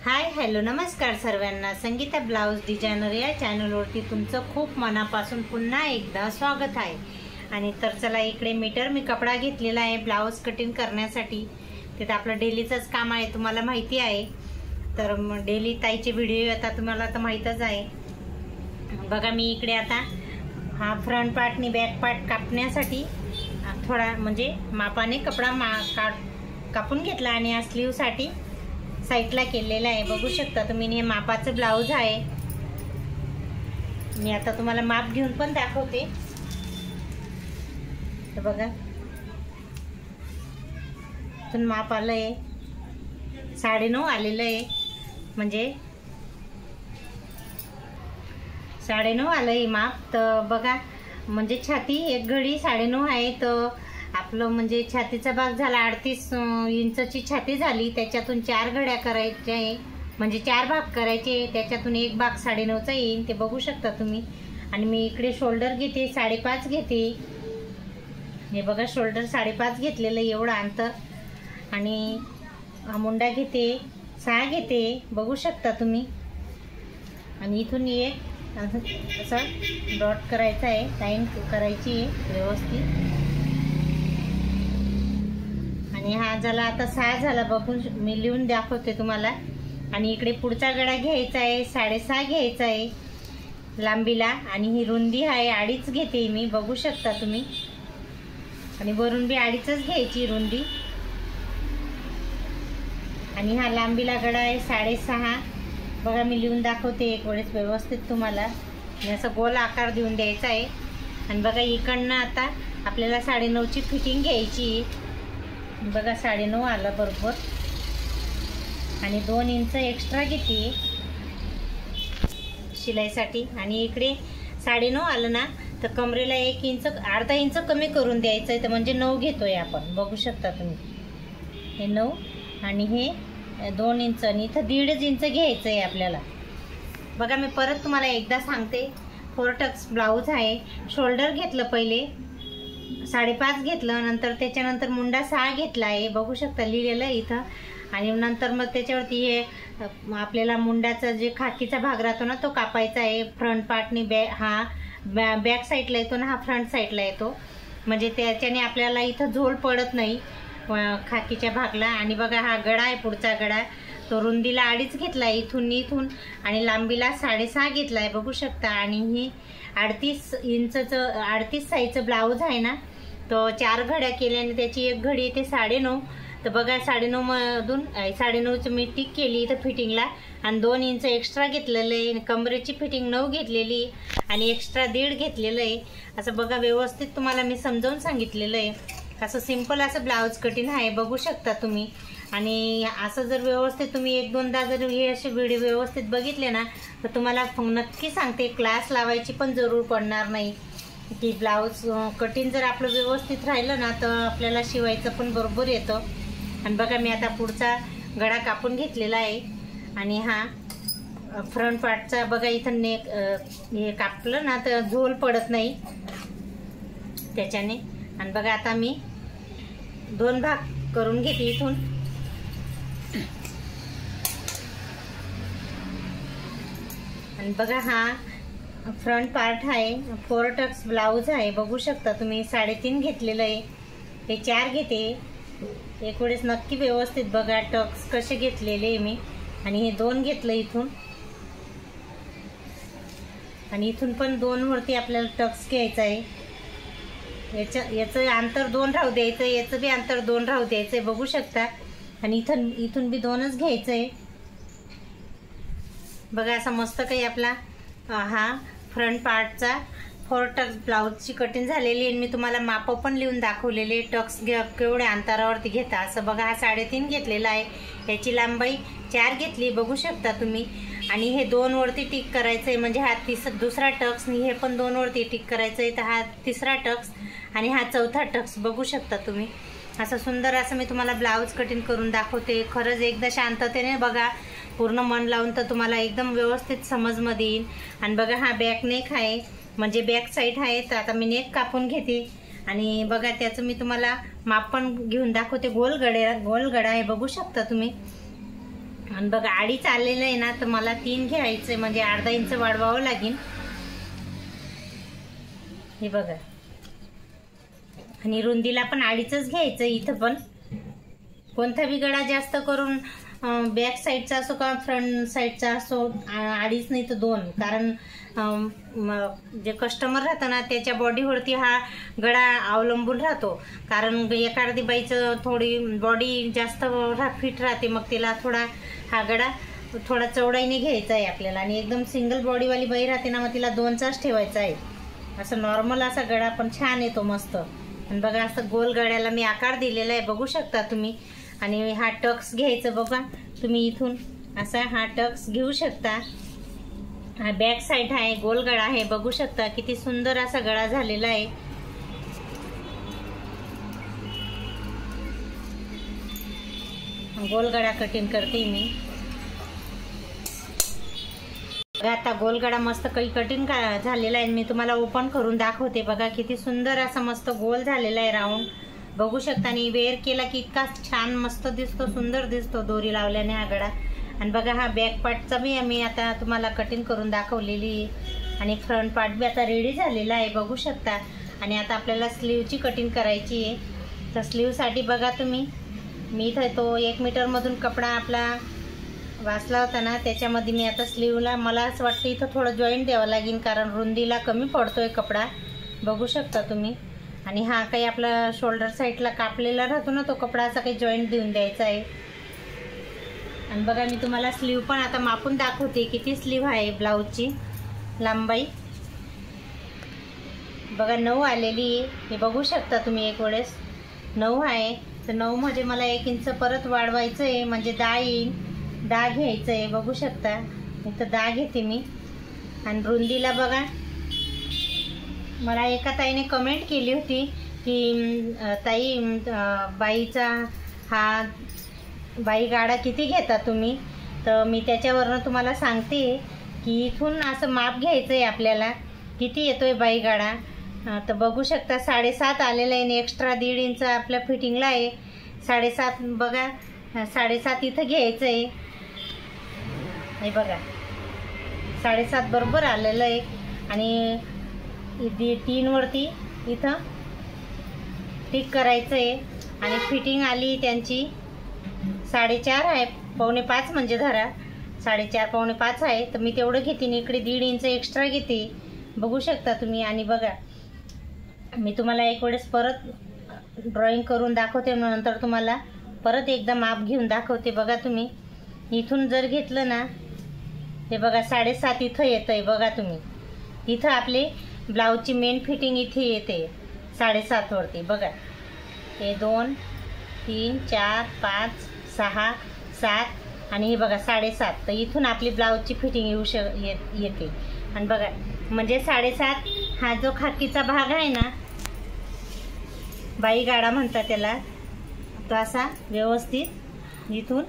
Hi hello नमस्कार सर्वांना। Sangeeta blouse designer या चॅनलवरती तुमचं खूप मनापासून पुन्हा एकदा स्वागत आहे। आणि तर चला इकडे मीटर मी कपडा घेतलेला आहे ब्लाउज कटिंग करण्यासाठी। ते आपलं डेलीचंच काम आहे, तुम्हाला माहिती आहे। तर डेली ताईचे व्हिडिओ आता तुम्हाला तर माहीतच आहे। बघा मी इकडे आता हा फ्रंट पार्ट आणि बॅक पार्ट कापण्यासाठी थोडा म्हणजे मापाने कपडा कापून घेतला आणि या स्लीवसाठी साइडला केलेला आहे। बघू शकता तुम्ही, हे मापाचं ब्लाउज आहे। मी आता तुम्हाला माप घेऊन पण दाखवते। तर बघा इथून माप आलंय 9.5 आलेलं आहे, म्हणजे 9.5 आलंय माप। तर बघा म्हणजे छाती एक घडी 9.5 आहे, तर आपलं म्हणजे छातीचा भाग झाला 38 इंचची छाती झाली। त्याच्यातून 4 घड्या करायच्या आहे, म्हणजे 4 भाग करायचे, त्याच्यातून एक भाग 9.5चा येईल, ते बघू शकता तुम्ही। आणि मी इकडे शोल्डर घेते 5.5 घेते। हे बघा शोल्डर 5.5 घेतलेलं एवढं अंतर। आणि हा मुंडा घेते 6 घेते, बघू शकता तुम्ही। आणि इथून एक असं डॉट करायचा आहे, लाईन करायची आहे व्यवस्थित। आणि हा झाला आता 6 झाला, बघून मी लिहून दाखवते तुम्हाला। आणि इकडे पुढचा गळा घ्यायचा आहे 6.5 घ्यायचा आहे लांबीला। आणि ही रुंदी आहे 2.5 घेते मी, बघू शकता तुम्ही। आणि वरून बी 2.5च घ्यायची रुंदी। आणि हा लांबीला गळा आहे 6.5। बघा मी लिहून दाखवते एक वेळेस व्यवस्थित तुम्हाला। असं गोल आकार देऊन द्यायचा आहे। आणि बघा इकडनं आता आपल्याला 9.5ची फिटिंग घ्यायची। बघा 9.5 आलं बरोबर। आणि 2 इंच एक्स्ट्रा घेते शिलाईसाठी। आणि इकडे 9.5 आलं ना, तर कमरेला 1 इंच अर्धा इंच कमी करून द्यायचं आहे, तर म्हणजे 9 घेतोय आपण, बघू शकता तुम्ही। हे 9 आणि हे 2 इंच आणि इथं 1.5 इंच घ्यायचं आहे आपल्याला। बघा मी परत तुम्हाला एकदा सांगते, 4 टक्स ब्लाऊज आहे। शोल्डर घेतलं पहिले 5.5 घेतलं, नंतर त्याच्यानंतर मुंडा 6 घेतला आहे, बघू शकता लिहिलेलं आहे इथं। आणि नंतर मग त्याच्यावरती हे आपल्याला मुंडाचा जे खाकीचा भाग राहतो ना, तो कापायचा आहे। फ्रंट पार्टनी बॅक साईडला येतो ना, हा फ्रंट साईडला येतो, म्हणजे त्याच्याने आपल्याला इथं झोल पडत नाही खाकीच्या भागला। आणि बघा हा गळा आहे पुढचा गळा, तो रुंदीला 2.5 घेतला आहे इथून आणि लांबीला 6.5 घेतला आहे, बघू शकता। आणि ही 38 इंचचं 38 साईजचं ब्लाऊज आहे ना, तो 4 घड्या केल्याने त्याची एक घडी येते 9.5। तर बघा 9.5 मधून 9.5ची मी टिक केली इथं फिटिंगला। आणि 2 इंच एक्स्ट्रा घेतलेलं आहे। कमरेची फिटिंग 9 घेतलेली आणि एक्स्ट्रा 1.5 घेतलेलं आहे। असं बघा व्यवस्थित तुम्हाला मी समजावून सांगितलेलं आहे। असं सिंपल असं ब्लाऊज कटिंग आहे, बघू शकता तुम्ही। आणि असं जर व्यवस्थित तुम्ही 1-2दा जर हे असे व्हिडिओ व्यवस्थित बघितले ना, तर तुम्हाला नक्की सांगते क्लास लावायची पण जरूर पडणार नाही। की ब्लाऊज कटिंग जर आपलं व्यवस्थित राहिलं ना, तर आपल्याला शिवायचं पण बरोबर येतं। आणि बघा मी आता पुढचा गळा कापून घेतलेला आहे। आणि हा फ्रंट पार्टचा बघा इथं नेक हे कापलं ना, तर झोल पडत नाही त्याच्याने। आणि बघा आता मी 2 भाग करून घेते इथून। आणि बघा हा फ्रंट पार्ट आहे, 4 टक्स ब्लाऊज आहे, बघू शकता तुम्ही। 3.5 घेतलेलं आहे, हे 4 घेते एक वेळेस नक्की व्यवस्थित बघा टक्स कसे घेतलेले मी। आणि हे 2 घेतलं इथून, आणि इथून पण 2 वरती आपल्याला टक्स घ्यायचा आहे। याचं अंतर 2 राहू द्यायचं, याचं बी अंतर 2 राहू द्यायचं, बघू शकता। आणि इथून बी 2च घ्यायचं आहे। बघा असा मस्त काही आपला हा फ्रंट पार्टचा 4 टक्स ब्लाऊजची कटिंग झालेली आहे। मी तुम्हाला माप पण लिहून दाखवलेले, टक्स केवढ्या अंतरावरती घेता। असं बघा हा 3.5 घेतलेला आहे, याची लांबाई 4 घेतली, बघू शकता तुम्ही। आणि हे 2 वरती टिक करायचं आहे, म्हणजे हा दुसरा टक्स, हे पण 2 वरती टिक करायचं आहे, तर हा 3रा टक्स आणि हा 4था टक्स, बघू शकता तुम्ही। असं सुंदर असं मी तुम्हाला ब्लाऊज कटिंग करून दाखवते। खरंच एकदा शांततेने बघा, पूर्ण मन लावून, तर तुम्हाला एकदम व्यवस्थित समजमध्ये येईल। आणि बघा हा बॅक नेक आहे, म्हणजे बॅक साईड आहे, तर आता मी नेक कापून घेते। आणि बघा त्याचं मी तुम्हाला माप पण घेऊन दाखवते। गोल गळा आहे, बघू शकता तुम्ही। आणि बघा 2.5 आलेलं आहे ना, तर मला 3 घ्यायचं म्हणजे अर्धा इंच वाढवावं लागेल. हे बघा, आणि रुंदीला पण 2.5च घ्यायचं. इथं पण कोणता बी गळा जास्त करून बॅक साईडचा असो का फ्रंट साईडचा असो 2.5 नाही तर 2, कारण जे कस्टमर राहतं ना त्याच्या बॉडीवरती हा गळा अवलंबून राहतो. कारण एखादी बाईचं थोडी बॉडी जास्त फिट राहते, मग तिला थोडा हा गळा थोडा चौडाईने घ्यायचा आहे आपल्याला. आणि एकदम सिंगल बॉडीवाली बाई राहते ना, मग तिला 2चाच ठेवायचा आहे. असं नॉर्मल असा गळा पण छान येतो मस्त. आणि बघा असं गोल गळ्याला मी आकार दिलेला आहे, बघू शकता तुम्ही. आणि हा टक्स घ्यायचं बघा तुम्ही, इथून असा हा टक्स घेऊ शकता. हा बॅक साईड आहे, गोल गळा आहे, बघू शकता किती सुंदर असा गळा झालेला आहे. गोल गळा कटिंग करते मी. आता गोल गळा मस्त काही कटिंग झालेला आहे. मी तुम्हाला ओपन करून दाखवते. बघा किती सुंदर असा मस्त गोल झालेला आहे, राऊंड, बघू शकता. आणि वेअर केला की इतका छान मस्त दिसतो, सुंदर दिसतो दोरी लावल्याने हा गळा. आणि बघा हा बॅक पार्टचा बी मी आता तुम्हाला कटिंग करून दाखवलेली आहे. आणि फ्रंट पार्ट बी आता रेडी झालेला आहे, बघू शकता. आणि आता आपल्याला स्लीवची कटिंग करायची आहे. तर स्लीवसाठी बघा तुम्ही, मी इथं तो 1 मीटरमधून कपडा आपला वाचला होता ना, त्याच्यामध्ये मी आता स्लीवला मला असं वाटतं इथं थोडं जॉईंट द्यावं लागेल, कारण रुंदीला कमी पडतोय कपडा, बघू शकता तुम्ही. आणि हा काही आपला शोल्डर साईडला कापलेला राहतो ना, तो कपडा असा काही जॉईंट देऊन द्यायचा आहे. आणि बघा मी तुम्हाला स्लीव पण आता मापून दाखवते किती स्लीव आहे ब्लाऊजची लांबाई. बघा 9 आलेली आहे, हे बघू शकता तुम्ही. एक वेळेस 9 आहे, तर 9 मध्ये मला 1 इंच परत वाढवायचं आहे, म्हणजे 10 येईल. 10 घ्यायचं आहे, बघू शकता. इथं 10 घेते मी. आणि रुंदीला बघा, मला एका ताईने कमेंट केली होती की ताई बाईचा हा बाई गाडा किती घेता तुम्ही. तर मी त्याच्यावरनं तुम्हाला सांगते की इथून असं माप घ्यायचं आहे आपल्याला, किती येतोय बाई गाडा. तर बघू शकता 7.5 आलेला आहे. एक्स्ट्रा 1.5 इंच आपल्या फिटिंगला आहे. 7.5 बघा, 7.5 इथं घ्यायचं आहे. हे बघा 7.5 बरोबर आलेलं आहे. आणि 3 वरती इथं टिक करायचं आहे. आणि फिटिंग आली त्यांची 4.5 आहे, 4.25 म्हणजे धरा 4.5 4.25 आहे. तर मी तेवढं घेते आणि इकडे 1.5 इंच एक्स्ट्रा घेते, बघू शकता तुम्ही. आणि बघा मी तुम्हाला एक वेळेस परत ड्रॉइंग करून दाखवते, नंतर तुम्हाला परत एकदा माप घेऊन दाखवते. बघा तुम्ही इथून जर घेतलं ना, हे बघा 7.5 इथं येतं आहे. बघा तुम्ही इथं आपले ब्लाऊजची मेन फिटिंग इथे येते 7.5 वरती. बघा हे 2 3 4 5 6 7 आणि हे बघा 7.5. तर इथून आपली ब्लाऊजची फिटिंग येते. आणि बघा म्हणजे 7.5 हा जो खाकीचा भाग आहे ना, बाई गाडा म्हणतात त्याला, तो असा व्यवस्थित इथून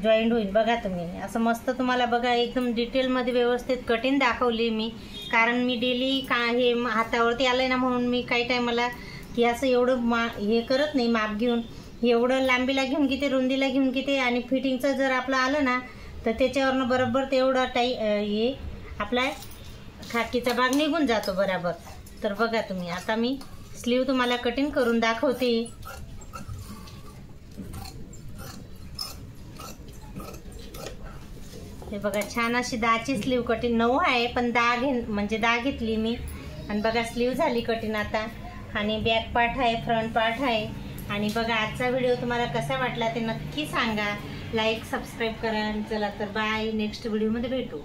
जॉईंट होईल. बघा तुम्ही असं मस्त तुम्हाला बघा एकदम डिटेलमध्ये व्यवस्थित कटिंग दाखवली मी, कारण मी डेली हे हातावरती आलं आहे ना, म्हणून मी काही टायमाला की असं एवढं हे करत नाही माप घेऊन. एवढं लांबीला घेऊन किती, रुंदीला घेऊन किती, आणि फिटिंगचं जर आपलं आलं ना तर त्याच्यावरनं बरोबर तेवढं हे आपला खाकीचा भाग निघून जातो बरोबर. तर बघा तुम्ही आता मी स्लीव तुम्हाला कटिंग करून दाखवते. हे बघा छान अशी 10ची स्लीव कटिंग. 9 आहे पण 10 घेतली मी. आणि बघा स्लीव झाली कटिंग आता. आणि बॅक पार्ट आहे, फ्रंट पार्ट आहे. आणि बघा आजचा व्हिडिओ तुम्हाला कसा वाटला ते नक्की सांगा. लाईक सबस्क्राईब करा. चला तर बाय, नेक्स्ट व्हिडिओमध्ये भेटू.